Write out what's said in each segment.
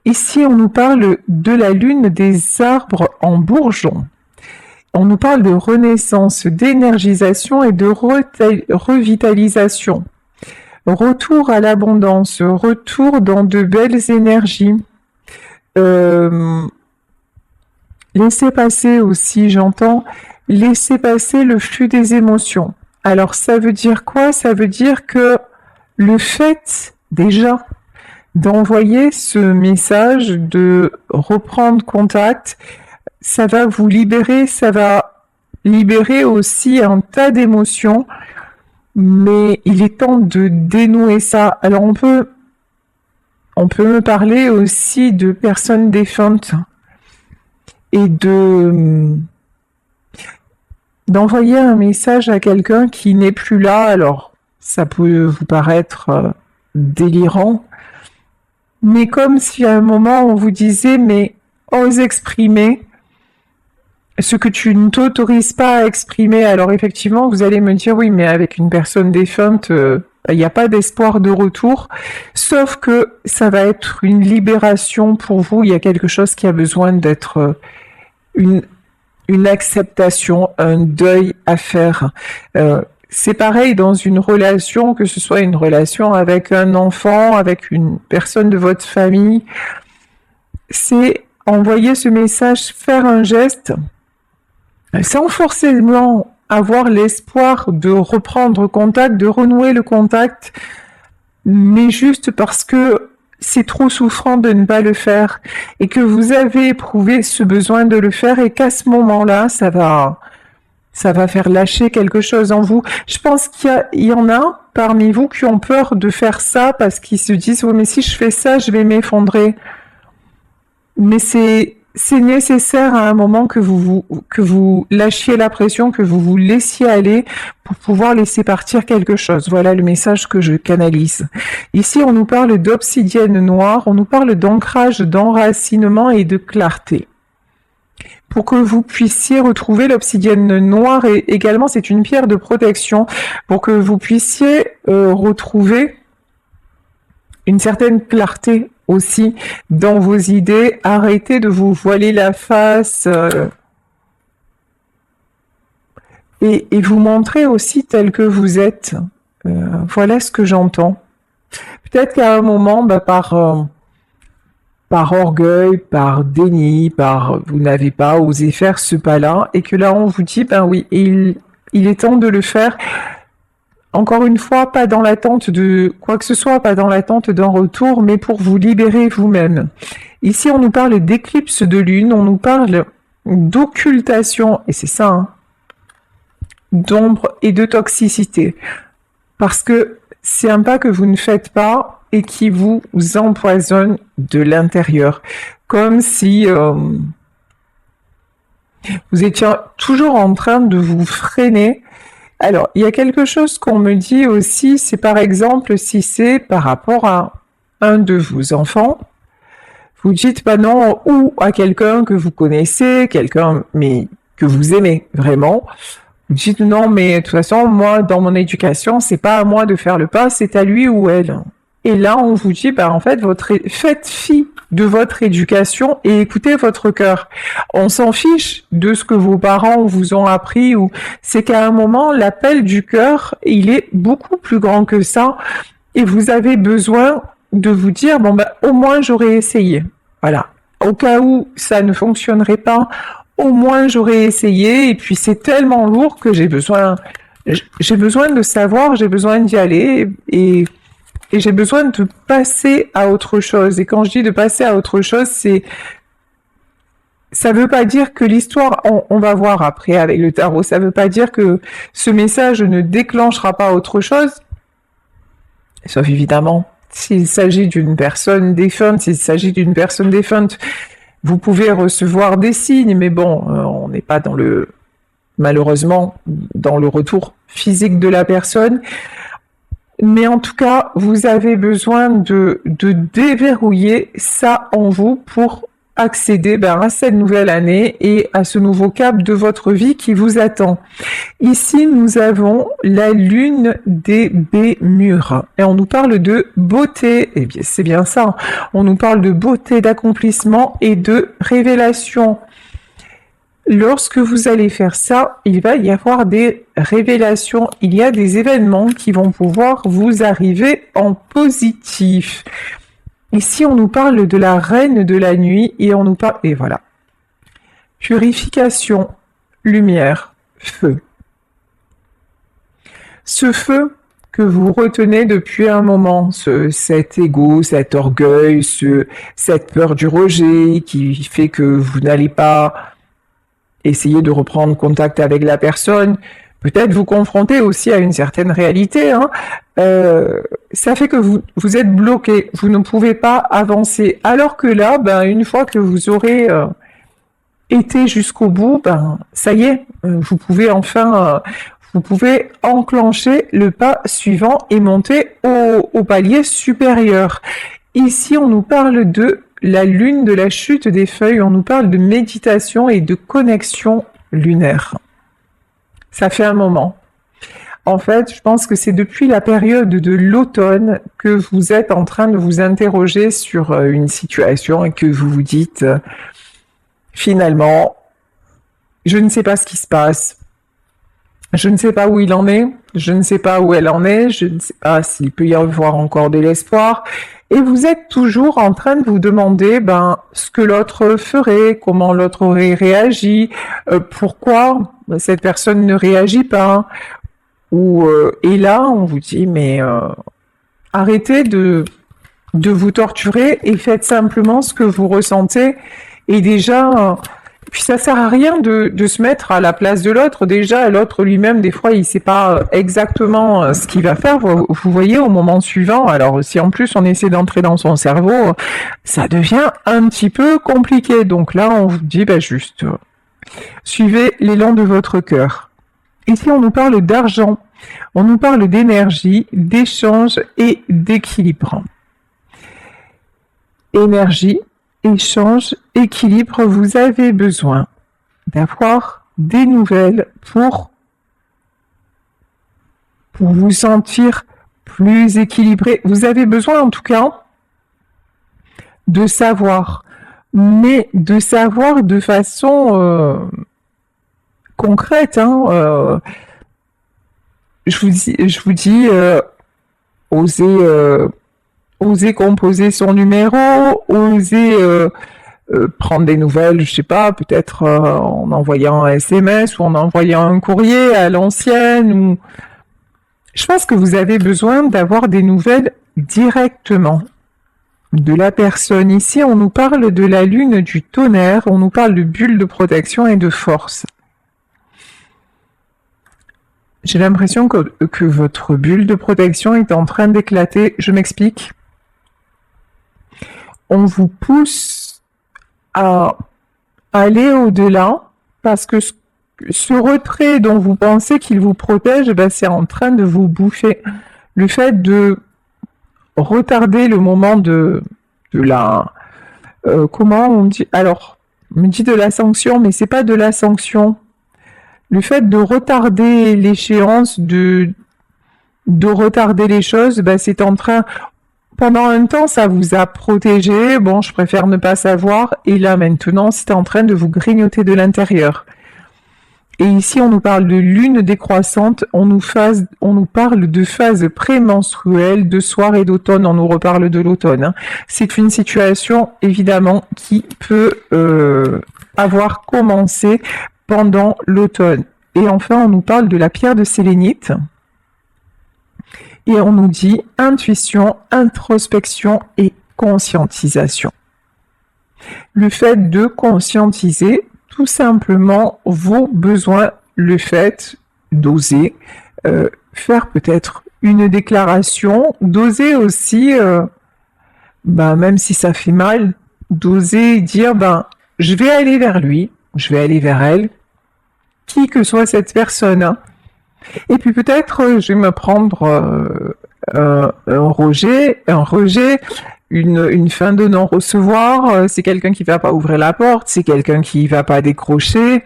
Ici, on nous parle de la lune des arbres en bourgeon. On nous parle de renaissance, d'énergisation et de revitalisation. Retour à l'abondance, retour dans de belles énergies. Laissez passer aussi, j'entends, laissez passer le flux des émotions. Alors ça veut dire quoi? Ça veut dire que le fait déjà d'envoyer ce message, de reprendre contact, ça va vous libérer, ça va libérer aussi un tas d'émotions, mais il est temps de dénouer ça. Alors on peut me parler aussi de personnes défuntes et d'envoyer un message à quelqu'un qui n'est plus là. Alors ça peut vous paraître délirant, mais comme si à un moment on vous disait mais ose exprimer ce que tu ne t'autorises pas à exprimer. Alors effectivement vous allez me dire oui mais avec une personne défunte il n'y a pas d'espoir de retour, sauf que ça va être une libération pour vous, il y a quelque chose qui a besoin d'être une acceptation, un deuil à faire. C'est pareil dans une relation, que ce soit une relation avec un enfant, avec une personne de votre famille, c'est envoyer ce message, faire un geste, sans forcément avoir l'espoir de reprendre contact, de renouer le contact, mais juste parce que c'est trop souffrant de ne pas le faire et que vous avez éprouvé ce besoin de le faire et qu'à ce moment-là, ça va faire lâcher quelque chose en vous. Je pense qu'il y en a parmi vous qui ont peur de faire ça parce qu'ils se disent « Oui, mais si je fais ça, je vais m'effondrer. » Mais c'est nécessaire à un moment que vous lâchiez la pression, que vous vous laissiez aller pour pouvoir laisser partir quelque chose. Voilà le message que je canalise. Ici, on nous parle d'obsidienne noire, on nous parle d'ancrage, d'enracinement et de clarté. Pour que vous puissiez retrouver l'obsidienne noire, et également c'est une pierre de protection, pour que vous puissiez retrouver une certaine clarté aussi dans vos idées. Arrêtez de vous voiler la face et vous montrer aussi tel que vous êtes. Voilà ce que j'entends. Peut-être qu'à un moment, par orgueil, par déni, vous n'avez pas osé faire ce pas-là, et que là on vous dit, ben oui, il est temps de le faire. Encore une fois, pas dans l'attente de quoi que ce soit, pas dans l'attente d'un retour, mais pour vous libérer vous-même. Ici, on nous parle d'éclipse de lune, on nous parle d'occultation, et c'est ça, hein, d'ombre et de toxicité. Parce que c'est un pas que vous ne faites pas et qui vous empoisonne de l'intérieur. Comme si vous étiez toujours en train de vous freiner. Alors, il y a quelque chose qu'on me dit aussi, c'est par exemple si c'est par rapport à un de vos enfants, vous dites pas non, ou à quelqu'un que vous connaissez, quelqu'un mais que vous aimez vraiment, vous dites non mais de toute façon moi dans mon éducation c'est pas à moi de faire le pas, c'est à lui ou elle. Et là on vous dit en fait faites fi de votre éducation et écoutez votre cœur. On s'en fiche de ce que vos parents vous ont appris, ou c'est qu'à un moment l'appel du cœur il est beaucoup plus grand que ça et vous avez besoin de vous dire au moins j'aurais essayé. Voilà. Au cas où ça ne fonctionnerait pas, au moins j'aurais essayé, et puis c'est tellement lourd que j'ai besoin de savoir, j'ai besoin d'y aller et j'ai besoin de passer à autre chose. Et quand je dis de passer à autre chose, ça veut pas dire que l'histoire, on va voir après avec le tarot, ça veut pas dire que ce message ne déclenchera pas autre chose, sauf évidemment s'il s'agit d'une personne défunte, vous pouvez recevoir des signes, mais bon, on n'est pas malheureusement, dans le retour physique de la personne. Mais en tout cas, vous avez besoin de déverrouiller ça en vous pour accéder à cette nouvelle année et à ce nouveau cap de votre vie qui vous attend. Ici, nous avons la lune des Bémurs et on nous parle de beauté. Eh bien, c'est bien ça. On nous parle de beauté, d'accomplissement et de révélation. Lorsque vous allez faire ça, il va y avoir des révélations, il y a des événements qui vont pouvoir vous arriver en positif. Ici, on nous parle de la reine de la nuit et on nous parle... Et voilà. Purification, lumière, feu. Ce feu que vous retenez depuis un moment, cet ego, cet orgueil, cette peur du rejet qui fait que vous n'allez pas essayer de reprendre contact avec la personne, peut-être vous confronter aussi à une certaine réalité, ça fait que vous êtes bloqué, vous ne pouvez pas avancer. Alors que là, une fois que vous aurez été jusqu'au bout, ça y est, vous pouvez enfin, vous pouvez enclencher le pas suivant et monter au palier supérieur. Ici, on nous parle de la lune de la chute des feuilles, on nous parle de méditation et de connexion lunaire. Ça fait un moment. En fait, je pense que c'est depuis la période de l'automne que vous êtes en train de vous interroger sur une situation et que vous vous dites finalement, je ne sais pas ce qui se passe, je ne sais pas où il en est, je ne sais pas où elle en est, je ne sais pas s'il peut y avoir encore de l'espoir. Et vous êtes toujours en train de vous demander ce que l'autre ferait, comment l'autre aurait réagi, pourquoi cette personne ne réagit pas. Et là, on vous dit, mais arrêtez de vous torturer et faites simplement ce que vous ressentez. Et déjà, puis ça sert à rien de se mettre à la place de l'autre. Déjà, l'autre lui-même, des fois, il sait pas exactement ce qu'il va faire. Vous voyez, au moment suivant, alors si en plus on essaie d'entrer dans son cerveau, ça devient un petit peu compliqué. Donc là, on vous dit, juste, suivez l'élan de votre cœur. Ici, on nous parle d'argent, on nous parle d'énergie, d'échange et d'équilibre. Énergie, échange, équilibre, vous avez besoin d'avoir des nouvelles pour vous sentir plus équilibré. Vous avez besoin en tout cas de savoir, mais de savoir de façon concrète. Je vous dis, oser composer son numéro, oser prendre des nouvelles, je sais pas, peut-être en envoyant un SMS ou en envoyant un courrier à l'ancienne. Ou... Je pense que vous avez besoin d'avoir des nouvelles directement de la personne. Ici, on nous parle de la lune du tonnerre, on nous parle de bulle de protection et de force. J'ai l'impression que votre bulle de protection est en train d'éclater. Je m'explique. On vous pousse à aller au-delà parce que ce retrait dont vous pensez qu'il vous protège, c'est en train de vous bouffer. Le fait de retarder le moment de la... comment on dit? Alors, on me dit de la sanction, mais c'est pas de la sanction. Le fait de retarder l'échéance, de retarder les choses, c'est en train... Pendant un temps, ça vous a protégé. Bon, je préfère ne pas savoir. Et là, maintenant, c'est en train de vous grignoter de l'intérieur. Et ici, on nous parle de lune décroissante. On nous parle de phase prémenstruelle, de soir et d'automne. On nous reparle de l'automne. C'est une situation, évidemment, qui peut avoir commencé pendant l'automne. Et enfin, on nous parle de la pierre de sélénite. Et on nous dit intuition, introspection et conscientisation. Le fait de conscientiser tout simplement vos besoins, le fait d'oser faire peut-être une déclaration, d'oser aussi, même si ça fait mal, d'oser dire je vais aller vers lui, je vais aller vers elle, qui que soit cette personne. Et puis peut-être je vais me prendre un rejet, une fin de non-recevoir, c'est quelqu'un qui va pas ouvrir la porte, c'est quelqu'un qui va pas décrocher.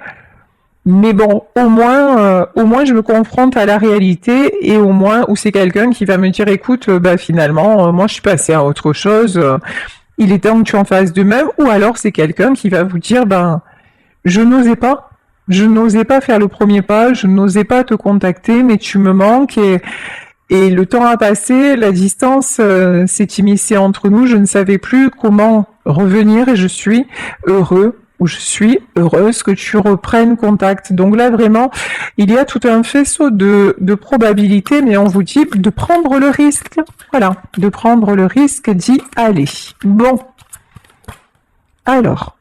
Mais bon, au moins je me confronte à la réalité et au moins où c'est quelqu'un qui va me dire, écoute, bah finalement, moi je suis passé à autre chose, il est temps que tu en fasses de même. Ou alors c'est quelqu'un qui va vous dire, ben, je n'osais pas faire le premier pas, je n'osais pas te contacter, mais tu me manques et le temps a passé, la distance s'est immiscée entre nous, je ne savais plus comment revenir et je suis heureux ou je suis heureuse que tu reprennes contact. Donc là, vraiment, il y a tout un faisceau de probabilités, mais on vous dit de prendre le risque. Voilà, de prendre le risque d'y aller. Bon. Alors,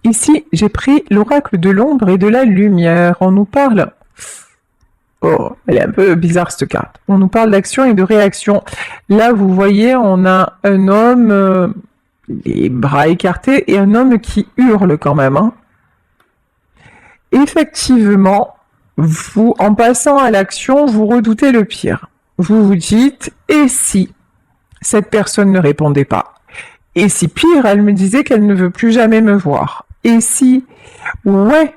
ici, j'ai pris l'oracle de l'ombre et de la lumière. On nous parle... Oh, elle est un peu bizarre cette carte. On nous parle d'action et de réaction. Là, vous voyez, on a un homme... les bras écartés et un homme qui hurle quand même. Hein. Effectivement, vous, en passant à l'action, vous redoutez le pire. Vous vous dites, et si cette personne ne répondait pas? Et si pire, elle me disait qu'elle ne veut plus jamais me voir? Et si, ouais,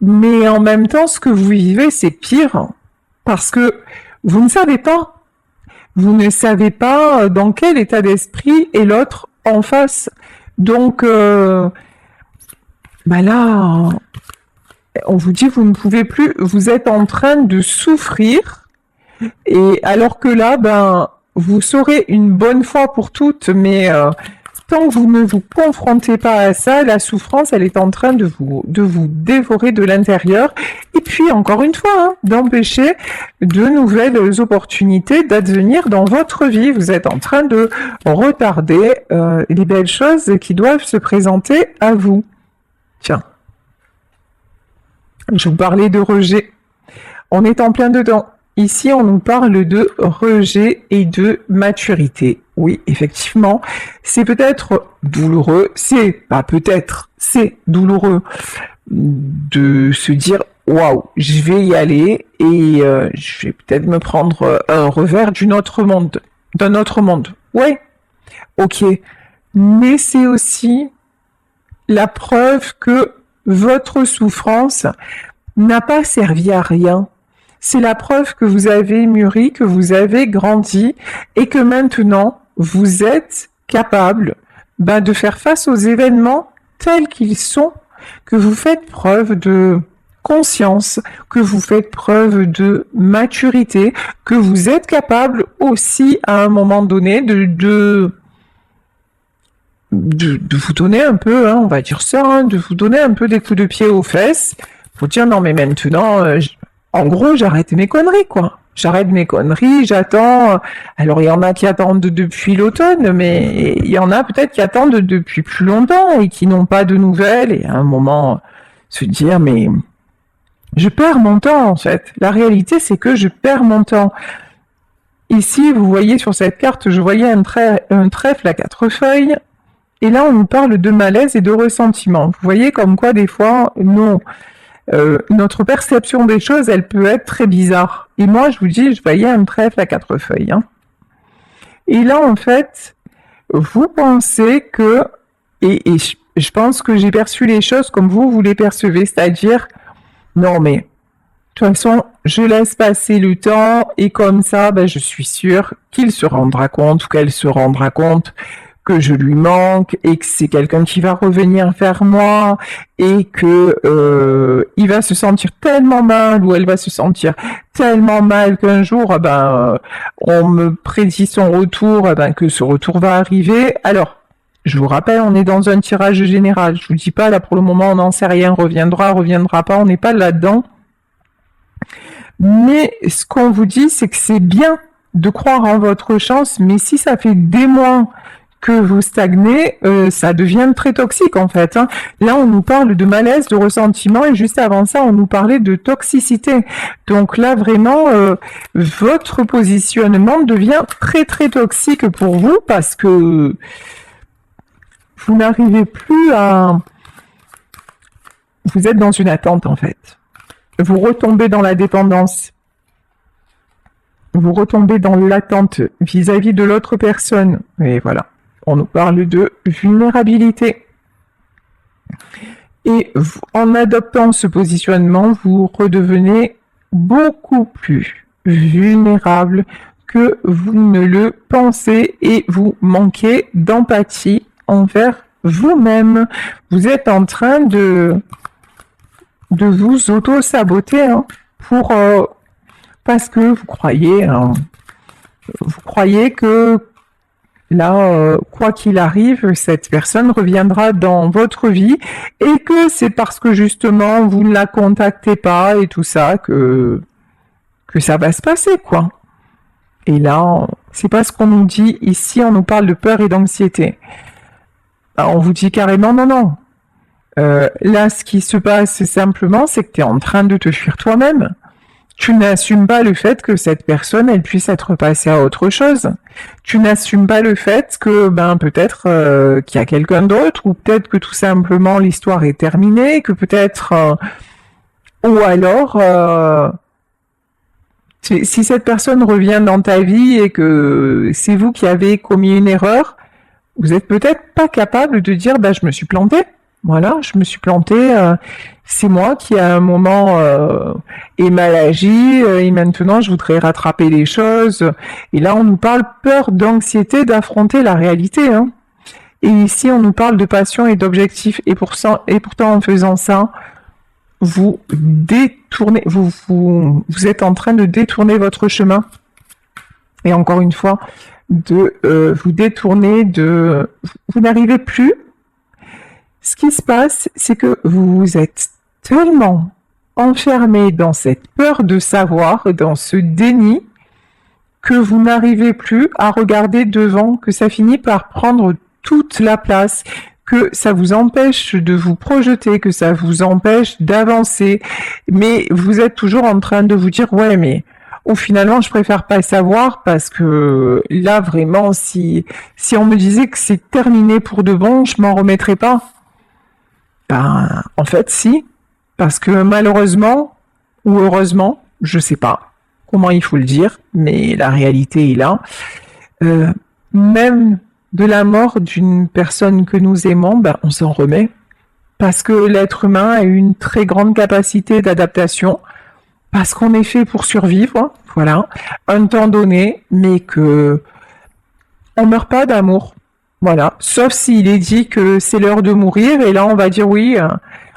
mais en même temps, ce que vous vivez, c'est pire, parce que vous ne savez pas. Vous ne savez pas dans quel état d'esprit est l'autre en face. Donc, bah là, on vous dit, vous ne pouvez plus, vous êtes en train de souffrir, et alors que là, ben, vous saurez une bonne fois pour toutes, mais tant que vous ne vous confrontez pas à ça, la souffrance, elle est en train de vous dévorer de l'intérieur, et puis, encore une fois, hein, d'empêcher de nouvelles opportunités d'advenir dans votre vie. Vous êtes en train de retarder les belles choses qui doivent se présenter à vous. Tiens, je vous parlais de rejet. On est en plein dedans. Ici, on nous parle de rejet et de maturité. Oui, effectivement, c'est peut-être douloureux, c'est douloureux de se dire waouh, je vais y aller et je vais peut-être me prendre un revers d'un autre monde. Ouais, ok, mais c'est aussi la preuve que votre souffrance n'a pas servi à rien. C'est la preuve que vous avez mûri, que vous avez grandi et que maintenant, vous êtes capable de faire face aux événements tels qu'ils sont, que vous faites preuve de conscience, que vous faites preuve de maturité, que vous êtes capable aussi à un moment donné de vous donner un peu, hein, on va dire ça, hein, de vous donner un peu des coups de pied aux fesses pour dire non mais maintenant... en gros, j'arrête mes conneries, quoi. J'arrête mes conneries, j'attends... Alors, il y en a qui attendent depuis l'automne, mais il y en a peut-être qui attendent depuis plus longtemps et qui n'ont pas de nouvelles. Et à un moment, se dire, mais je perds mon temps, en fait. La réalité, c'est que je perds mon temps. Ici, vous voyez sur cette carte, je voyais un trèfle à 4 feuilles. Et là, on nous parle de malaise et de ressentiment. Vous voyez comme quoi, des fois, non... notre perception des choses, elle peut être très bizarre. Et moi, je vous dis, je voyais un trèfle à 4 feuilles. Hein. Et là, en fait, vous pensez que, et je pense que j'ai perçu les choses comme vous les percevez, c'est-à-dire, non mais, de toute façon, je laisse passer le temps, et comme ça, je suis sûre qu'il se rendra compte, ou qu'elle se rendra compte, que je lui manque et que c'est quelqu'un qui va revenir vers moi et que il va se sentir tellement mal ou elle va se sentir tellement mal qu'un jour on me prédit son retour, que ce retour va arriver. Alors, je vous rappelle, on est dans un tirage général. Je vous dis pas là pour le moment, on n'en sait rien, reviendra pas, on n'est pas là-dedans. Mais ce qu'on vous dit, c'est que c'est bien de croire en votre chance, mais si ça fait des mois que vous stagnez, ça devient très toxique en fait. Hein. Là, on nous parle de malaise, de ressentiment, et juste avant ça, on nous parlait de toxicité. Donc là, vraiment, votre positionnement devient très très toxique pour vous parce que vous n'arrivez plus à... Vous êtes dans une attente en fait. Vous retombez dans la dépendance. vous retombez dans l'attente vis-à-vis de l'autre personne. Et voilà, on nous parle de vulnérabilité. Et en adoptant ce positionnement, vous redevenez beaucoup plus vulnérable que vous ne le pensez et vous manquez d'empathie envers vous-même. Vous êtes en train de vous auto-saboter parce que vous croyez que là, quoi qu'il arrive, cette personne reviendra dans votre vie et que c'est parce que justement vous ne la contactez pas et tout ça que ça va se passer, quoi. Et là, c'est pas ce qu'on nous dit ici, on nous parle de peur et d'anxiété. On vous dit carrément non. Là, ce qui se passe simplement, c'est que tu es en train de te fuir toi-même. Tu n'assumes pas le fait que cette personne, elle puisse être passée à autre chose. Tu n'assumes pas le fait que, peut-être qu'il y a quelqu'un d'autre, ou peut-être que tout simplement l'histoire est terminée, que peut-être, ou alors, si cette personne revient dans ta vie et que c'est vous qui avez commis une erreur, vous êtes peut-être pas capable de dire, je me suis planté. Voilà, je me suis plantée, c'est moi qui à un moment ai mal agi et maintenant je voudrais rattraper les choses. Et là on nous parle peur, d'anxiété, d'affronter la réalité. Et ici on nous parle de passion et d'objectif. Et pourtant en faisant ça, vous détournez, vous êtes en train de détourner votre chemin. Et encore une fois, vous détourner vous n'arrivez plus. Ce qui se passe, c'est que vous êtes tellement enfermé dans cette peur de savoir, dans ce déni, que vous n'arrivez plus à regarder devant, que ça finit par prendre toute la place, que ça vous empêche de vous projeter, que ça vous empêche d'avancer, mais vous êtes toujours en train de vous dire « ouais, mais finalement, je préfère pas savoir parce que là, vraiment, si on me disait que c'est terminé pour de bon, je m'en remettrais pas. » En fait, si, parce que malheureusement, ou heureusement, je sais pas comment il faut le dire, mais la réalité est là. Même de la mort d'une personne que nous aimons, on s'en remet, parce que l'être humain a une très grande capacité d'adaptation, parce qu'on est fait pour survivre, voilà, un temps donné, mais que on meurt pas d'amour. Voilà, sauf s'il est dit que c'est l'heure de mourir, et là on va dire oui,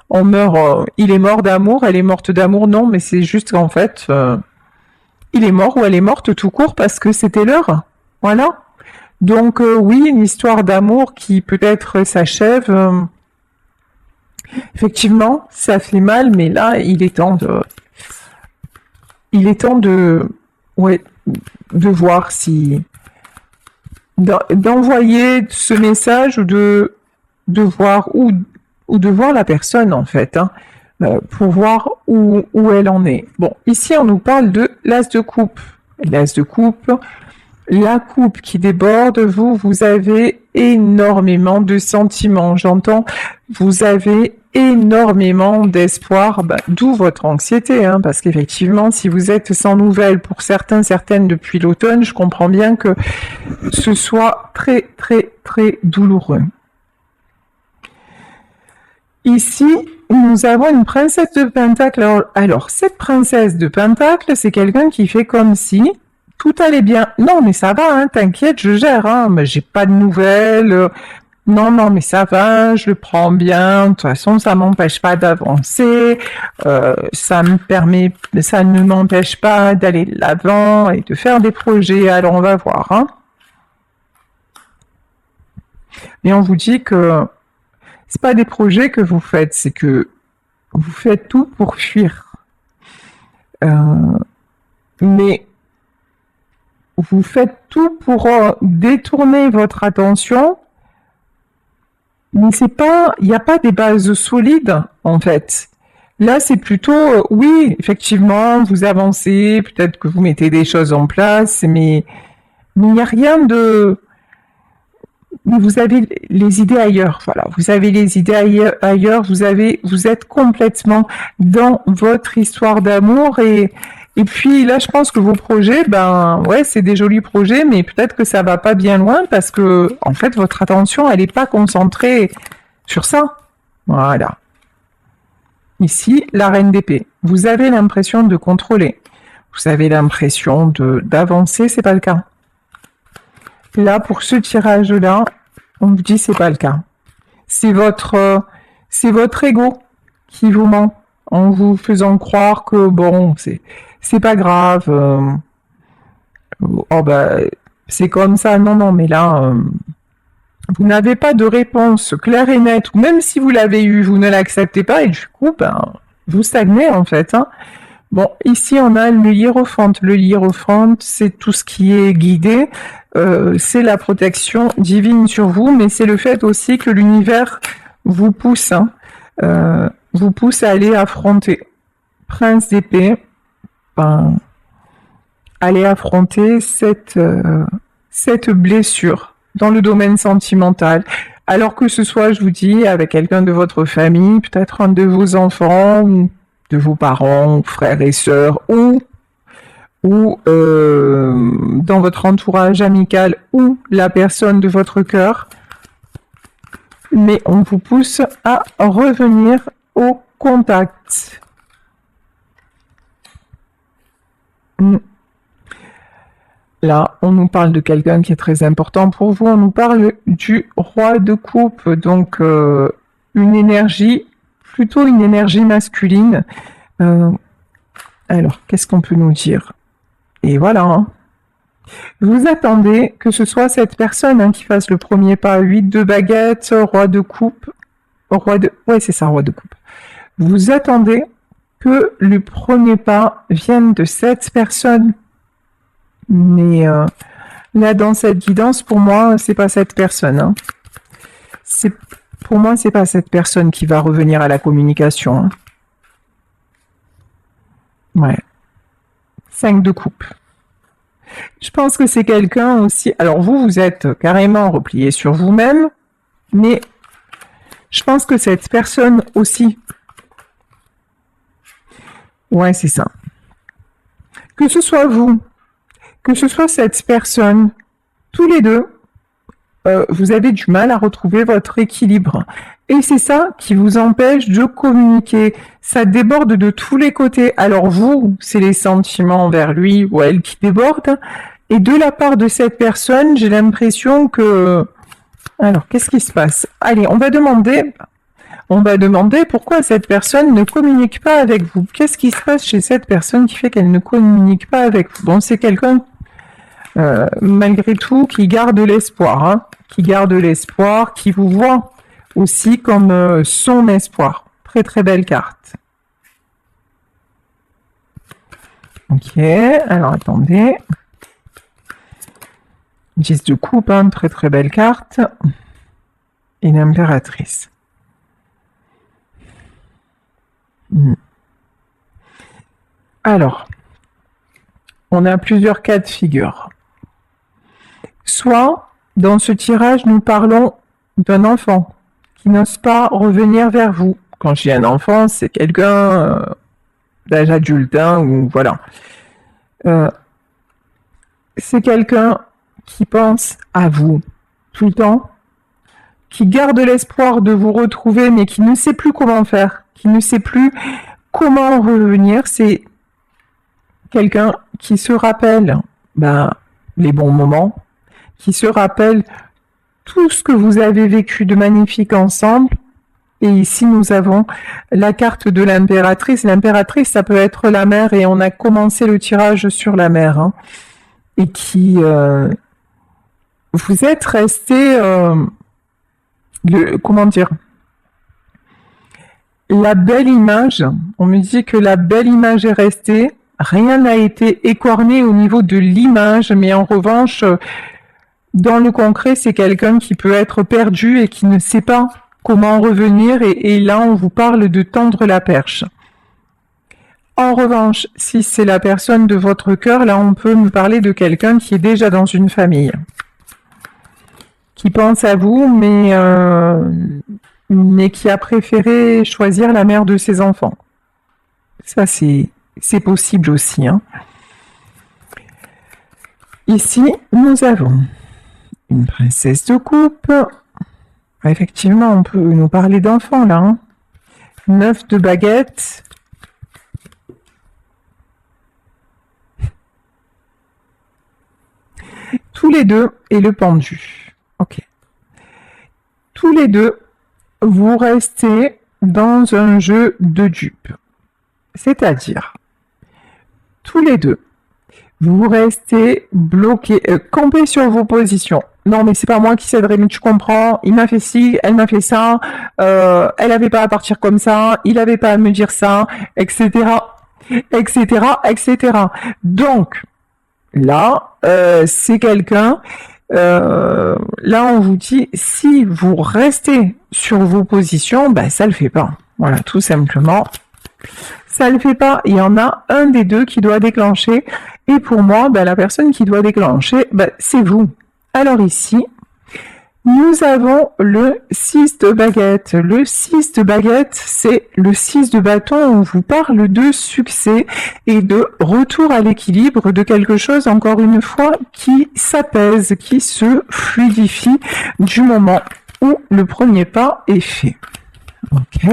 on meurt, il est mort d'amour, elle est morte d'amour, non, mais c'est juste qu'en fait, il est mort ou elle est morte tout court parce que c'était l'heure, voilà. Donc oui, une histoire d'amour qui peut-être s'achève, effectivement, ça fait mal, mais là, il est temps de voir si d'envoyer ce message ou de voir de voir la personne en fait, pour voir où elle en est. Bon, ici on nous parle de l'as de coupe. L'as de coupe, la coupe qui déborde, vous avez énormément de sentiments. J'entends, vous avez énormément d'espoir, d'où votre anxiété, parce qu'effectivement, si vous êtes sans nouvelles pour certaines depuis l'automne, je comprends bien que ce soit très, très, très douloureux. Ici, nous avons une princesse de Pentacle. Alors, cette princesse de Pentacle, c'est quelqu'un qui fait comme si tout allait bien. Non, mais ça va, t'inquiète, je gère, mais j'ai pas de nouvelles. Non, mais ça va, je le prends bien. De toute façon, ça m'empêche pas d'avancer. Ça ne m'empêche pas d'aller de l'avant et de faire des projets. Alors, on va voir, Et on vous dit que c'est pas des projets que vous faites, c'est que vous faites tout pour fuir. Mais vous faites tout pour détourner votre attention, mais il n'y a pas des bases solides, en fait. Là, c'est plutôt, oui, effectivement, vous avancez, peut-être que vous mettez des choses en place, mais il n'y a rien de... Mais vous avez les idées ailleurs, voilà. Vous avez les idées ailleurs, vous êtes complètement dans votre histoire d'amour et Et puis là, je pense que vos projets, ben ouais, c'est des jolis projets, mais peut-être que ça va pas bien loin parce que en fait, votre attention, elle n'est pas concentrée sur ça. Voilà. Ici, la reine d'épée. Vous avez l'impression de contrôler. Vous avez l'impression d'avancer, c'est pas le cas. Là, pour ce tirage-là, on vous dit c'est pas le cas. C'est votre ego qui vous ment en vous faisant croire que bon, c'est pas grave. Oh bah, c'est comme ça. Non, non, mais là, vous n'avez pas de réponse claire et nette, ou même si vous l'avez eu, vous ne l'acceptez pas, et du coup, ben, vous stagnez en fait. Hein. Bon, ici on a le hiérophante. Le hiérophante, c'est tout ce qui est guidé, c'est la protection divine sur vous, mais c'est le fait aussi que l'univers vous pousse, hein, vous pousse à aller affronter. Prince d'épée, ben, aller affronter cette blessure dans le domaine sentimental. Alors que ce soit, je vous dis, avec quelqu'un de votre famille, peut-être un de vos enfants, ou de vos parents, frères et sœurs, ou dans votre entourage amical, ou la personne de votre cœur. Mais on vous pousse à revenir au contact. Là, on nous parle de quelqu'un qui est très important pour vous. On nous parle du roi de coupe, donc une énergie, plutôt une énergie masculine. Alors, qu'est-ce qu'on peut nous dire? Et voilà. Hein. Vous attendez que ce soit cette personne hein, qui fasse le premier pas. 8 de baguette, roi de coupe. Ouais, c'est ça, roi de coupe. Vous attendez que le premier pas vienne de cette personne. Mais là, dans cette guidance, pour moi, c'est pas cette personne. Hein. Pour moi, c'est pas cette personne qui va revenir à la communication. Hein. Ouais. 5 de coupe. Je pense que c'est quelqu'un aussi. Alors vous êtes carrément replié sur vous-même, mais je pense que cette personne aussi. Ouais, c'est ça. Que ce soit vous, que ce soit cette personne, tous les deux, vous avez du mal à retrouver votre équilibre. Et c'est ça qui vous empêche de communiquer. Ça déborde de tous les côtés. Alors vous, c'est les sentiments envers lui ou elle qui débordent. Et de la part de cette personne, j'ai l'impression que... Alors, qu'est-ce qui se passe? Allez, on va demander pourquoi cette personne ne communique pas avec vous. Qu'est-ce qui se passe chez cette personne qui fait qu'elle ne communique pas avec vous? Bon, c'est quelqu'un, malgré tout, qui garde l'espoir. Hein, qui garde l'espoir, qui vous voit aussi comme son espoir. Très très belle carte. Ok, alors attendez. 10 de coupe, hein, très très belle carte. Et l'impératrice. Alors, on a plusieurs cas de figure. Soit, dans ce tirage, nous parlons d'un enfant qui n'ose pas revenir vers vous. Quand je dis un enfant, c'est quelqu'un d'âge adulte, hein, ou voilà. C'est quelqu'un qui pense à vous tout le temps, qui garde l'espoir de vous retrouver, mais qui ne sait plus comment faire, qui ne sait plus comment revenir. C'est quelqu'un qui se rappelle les bons moments, qui se rappelle tout ce que vous avez vécu de magnifique ensemble. Et ici, nous avons la carte de l'impératrice. L'impératrice, ça peut être la mère, et on a commencé le tirage sur la mère. Hein, et qui... vous êtes resté... comment dire? La belle image, on me dit que la belle image est restée. Rien n'a été écorné au niveau de l'image, mais en revanche, dans le concret, c'est quelqu'un qui peut être perdu et qui ne sait pas comment revenir, et là, on vous parle de tendre la perche. En revanche, si c'est la personne de votre cœur, là, on peut me parler de quelqu'un qui est déjà dans une famille, qui pense à vous, mais qui a préféré choisir la mère de ses enfants. Ça, c'est c'est possible aussi. Hein. Ici, nous avons une princesse de coupe. Effectivement, on peut nous parler d'enfants là. Hein. 9 de baguettes. Tous les deux et le pendu. Ok. Tous les deux, vous restez dans un jeu de dupes. C'est-à-dire, tous les deux, vous restez bloqués, campés sur vos positions. Non, mais c'est pas moi qui céderai, mais tu comprends, il m'a fait ci, elle m'a fait ça, elle avait pas à partir comme ça, il avait pas à me dire ça, etc., etc., etc. Donc, là, c'est quelqu'un, là, on vous dit, si vous restez sur vos positions, ben, ça le fait pas. Voilà, tout simplement. Ça le fait pas. Il y en a un des deux qui doit déclencher. Et pour moi, ben, la personne qui doit déclencher, ben, c'est vous. Alors ici, nous avons le 6 de baguette. Le 6 de baguette, c'est le 6 de bâton. On vous parle de succès et de retour à l'équilibre de quelque chose, encore une fois, qui s'apaise, qui se fluidifie du moment où le premier pas est fait. Ok.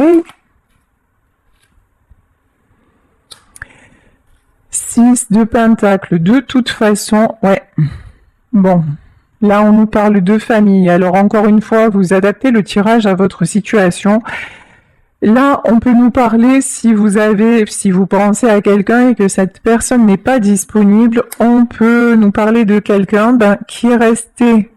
6 de pentacle, de toute façon, ouais. Bon, là on nous parle de famille. Alors encore une fois, vous adaptez le tirage à votre situation. Là, on peut nous parler si vous pensez à quelqu'un et que cette personne n'est pas disponible, on peut nous parler de quelqu'un qui est resté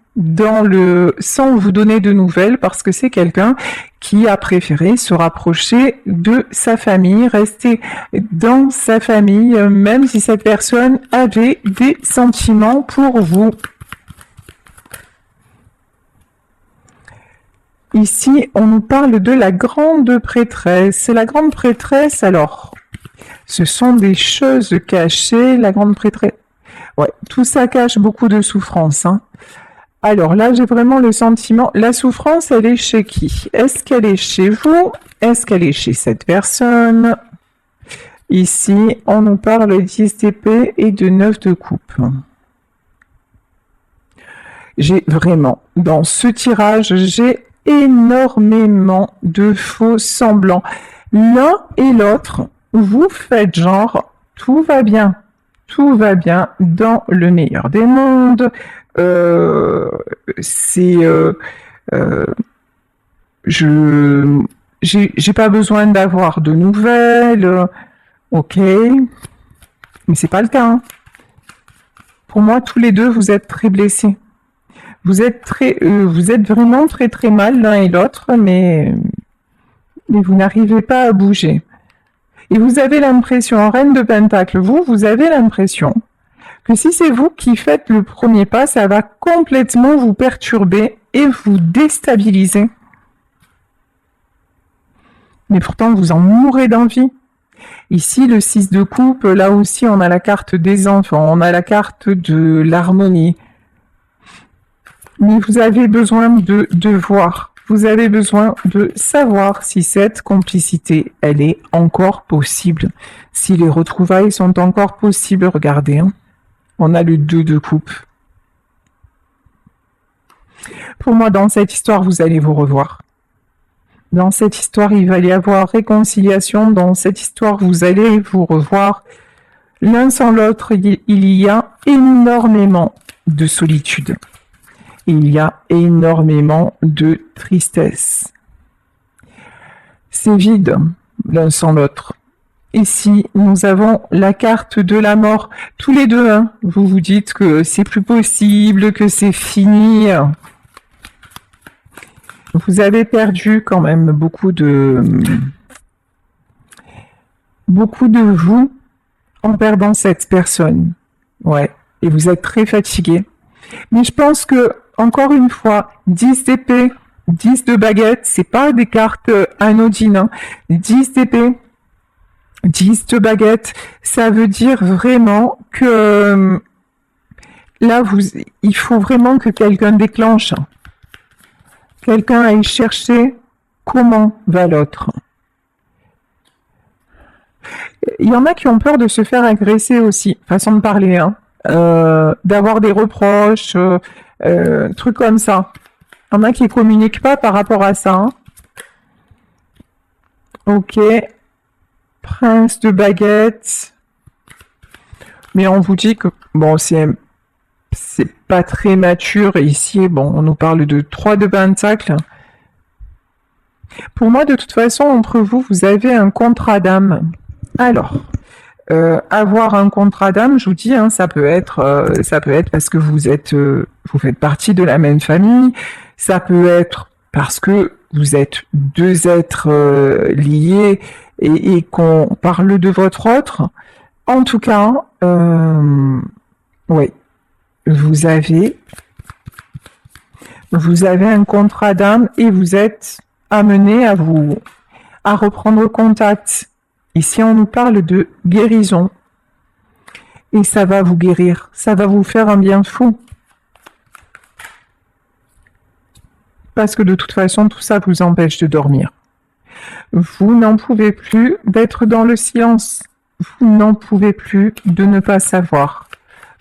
sans vous donner de nouvelles parce que c'est quelqu'un qui a préféré se rapprocher de sa famille, rester dans sa famille, même si cette personne avait des sentiments pour vous. Ici, on nous parle de la grande prêtresse. La grande prêtresse, alors, ce sont des choses cachées, la grande prêtresse. Ouais, tout ça cache beaucoup de souffrance, hein. Alors là, j'ai vraiment le sentiment, la souffrance, elle est chez qui? Est-ce qu'elle est chez vous? Est-ce qu'elle est chez cette personne? Ici, on nous parle 10 d'épée et de 9 de coupe. J'ai vraiment, dans ce tirage, j'ai énormément de faux semblants. L'un et l'autre, vous faites genre, tout va bien dans le meilleur des mondes. J'ai pas besoin d'avoir de nouvelles. Ok, mais c'est pas le cas. Hein. Pour moi, tous les deux, vous êtes très blessés. Vous êtes vraiment très très mal l'un et l'autre, mais vous n'arrivez pas à bouger. Et vous avez l'impression, reine de pentacle, vous avez l'impression que si c'est vous qui faites le premier pas, ça va complètement vous perturber et vous déstabiliser. Mais pourtant, vous en mourrez d'envie. Ici, le 6 de coupe, là aussi, on a la carte des enfants, on a la carte de l'harmonie. Mais vous avez besoin de voir, vous avez besoin de savoir si cette complicité, elle est encore possible. Si les retrouvailles sont encore possibles, regardez, hein. On a le 2 de coupe. Pour moi, dans cette histoire, vous allez vous revoir. Dans cette histoire, il va y avoir réconciliation. Dans cette histoire, vous allez vous revoir. L'un sans l'autre, il y a énormément de solitude. Il y a énormément de tristesse. C'est vide, l'un sans l'autre. Ici, nous avons la carte de la mort. Tous les deux, hein, vous vous dites que c'est plus possible, que c'est fini. Vous avez perdu quand même beaucoup de vous en perdant cette personne. Ouais, et vous êtes très fatigué. Mais je pense que, encore une fois, 10 d'épée, 10 de baguette, c'est pas des cartes anodines. Hein. 10 d'épée, 10 de baguette, ça veut dire vraiment que là, il faut vraiment que quelqu'un déclenche. Quelqu'un aille chercher comment va l'autre. Il y en a qui ont peur de se faire agresser aussi, façon de parler, hein. D'avoir des reproches, trucs comme ça. Il y en a qui communiquent pas par rapport à ça, hein. Ok. Prince de baguette. Mais on vous dit que, bon, c'est pas très mature. Ici, bon, on nous parle de 3 de pentacles. Pour moi, de toute façon, entre vous, vous avez un contrat d'âme. Alors, avoir un contrat d'âme, je vous dis, hein, ça peut être parce que vous faites partie de la même famille. Ça peut être parce que vous êtes 2 êtres liés et qu'on parle de votre autre. En tout cas, oui, vous avez un contrat d'âme et vous êtes amené à reprendre contact. Ici, on nous parle de guérison. Et ça va vous guérir. Ça va vous faire un bien fou. Parce que de toute façon, tout ça vous empêche de dormir. Vous n'en pouvez plus d'être dans le silence. Vous n'en pouvez plus de ne pas savoir.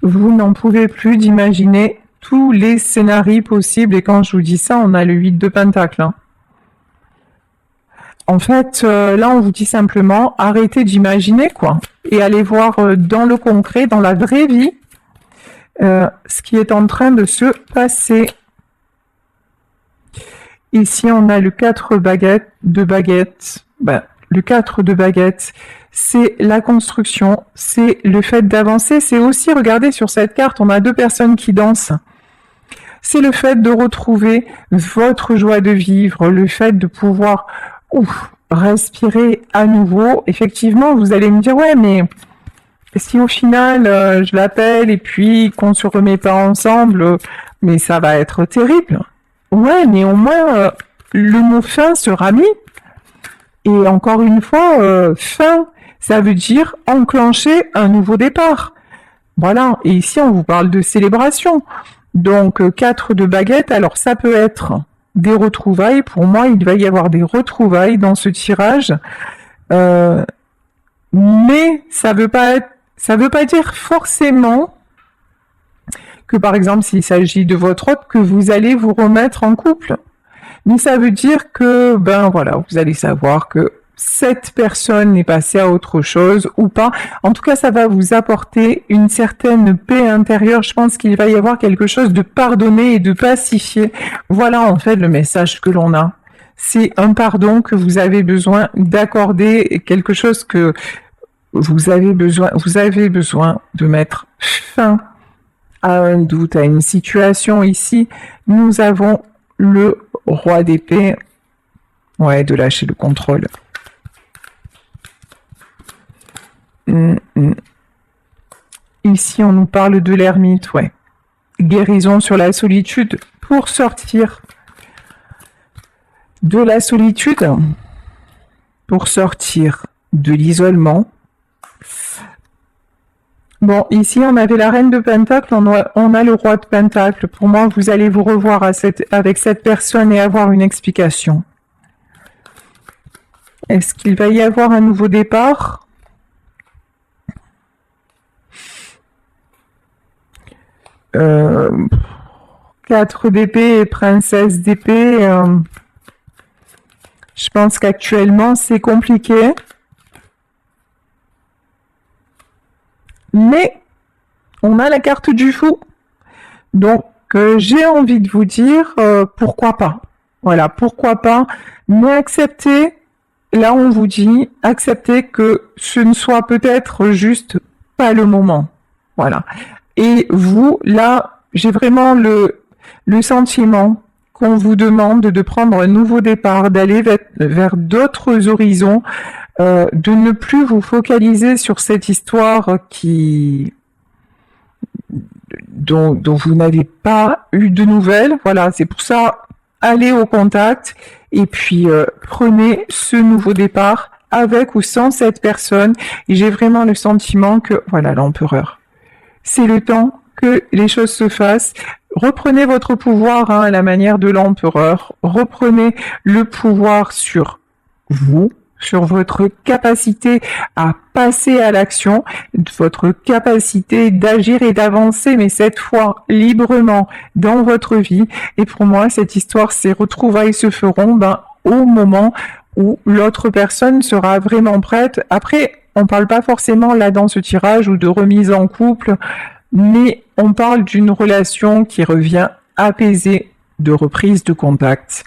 Vous n'en pouvez plus d'imaginer tous les scénarios possibles. Et quand je vous dis ça, on a le 8 de Pentacle, hein. En fait, là, on vous dit simplement, arrêtez d'imaginer, quoi. Et allez voir dans le concret, dans la vraie vie, ce qui est en train de se passer. Ici, on a le 4 de baguette. Ben, le 4 de baguette, c'est la construction, c'est le fait d'avancer. C'est aussi, regardez sur cette carte, on a 2 personnes qui dansent. C'est le fait de retrouver votre joie de vivre, le fait de pouvoir respirer à nouveau. Effectivement, vous allez me dire, ouais, mais si au final, je l'appelle et puis qu'on se remet pas ensemble, mais ça va être terrible. Ouais, mais au moins, le mot fin sera mis. Et encore une fois, fin, ça veut dire enclencher un nouveau départ. Voilà, et ici, on vous parle de célébration. Donc, 4 de baguette, alors ça peut être des retrouvailles. Pour moi, il va y avoir des retrouvailles dans ce tirage. Mais ça veut pas dire forcément que, par exemple, s'il s'agit de votre hôte, que vous allez vous remettre en couple. Mais ça veut dire que, ben voilà, vous allez savoir que cette personne est passée à autre chose ou pas. En tout cas, ça va vous apporter une certaine paix intérieure. Je pense qu'il va y avoir quelque chose de pardonné et de pacifié. Voilà, en fait, le message que l'on a. C'est un pardon que vous avez besoin d'accorder, quelque chose que vous avez besoin de mettre fin à un doute, à une situation. Ici, nous avons le roi d'épée. Ouais, de lâcher le contrôle. Ici, on nous parle de l'ermite, ouais. Guérison sur la solitude pour sortir de la solitude, pour sortir de l'isolement. Bon, ici, on avait la reine de Pentacle, on a le roi de Pentacle. Pour moi, vous allez vous revoir avec cette personne et avoir une explication. Est-ce qu'il va y avoir un nouveau départ ? 4 d'épée et princesse d'épée. Je pense qu'actuellement, c'est compliqué. Mais on a la carte du fou. Donc, j'ai envie de vous dire, pourquoi pas. Voilà, pourquoi pas. Mais acceptez, là on vous dit, acceptez que ce ne soit peut-être juste pas le moment. Voilà. Et vous, là, j'ai vraiment le sentiment qu'on vous demande de prendre un nouveau départ, d'aller vers d'autres horizons, de ne plus vous focaliser sur cette histoire dont vous n'avez pas eu de nouvelles. Voilà, c'est pour ça, allez au contact et puis prenez ce nouveau départ avec ou sans cette personne. Et j'ai vraiment le sentiment que, voilà, l'empereur. C'est le temps que les choses se fassent. Reprenez votre pouvoir à la manière de l'empereur. Reprenez le pouvoir sur vous, sur votre capacité à passer à l'action, votre capacité d'agir et d'avancer, mais cette fois librement dans votre vie. Et pour moi, cette histoire, ces retrouvailles se feront au moment où l'autre personne sera vraiment prête. Après, on parle pas forcément là dans ce tirage ou de remise en couple, mais on parle d'une relation qui revient apaisée, de reprise de contact.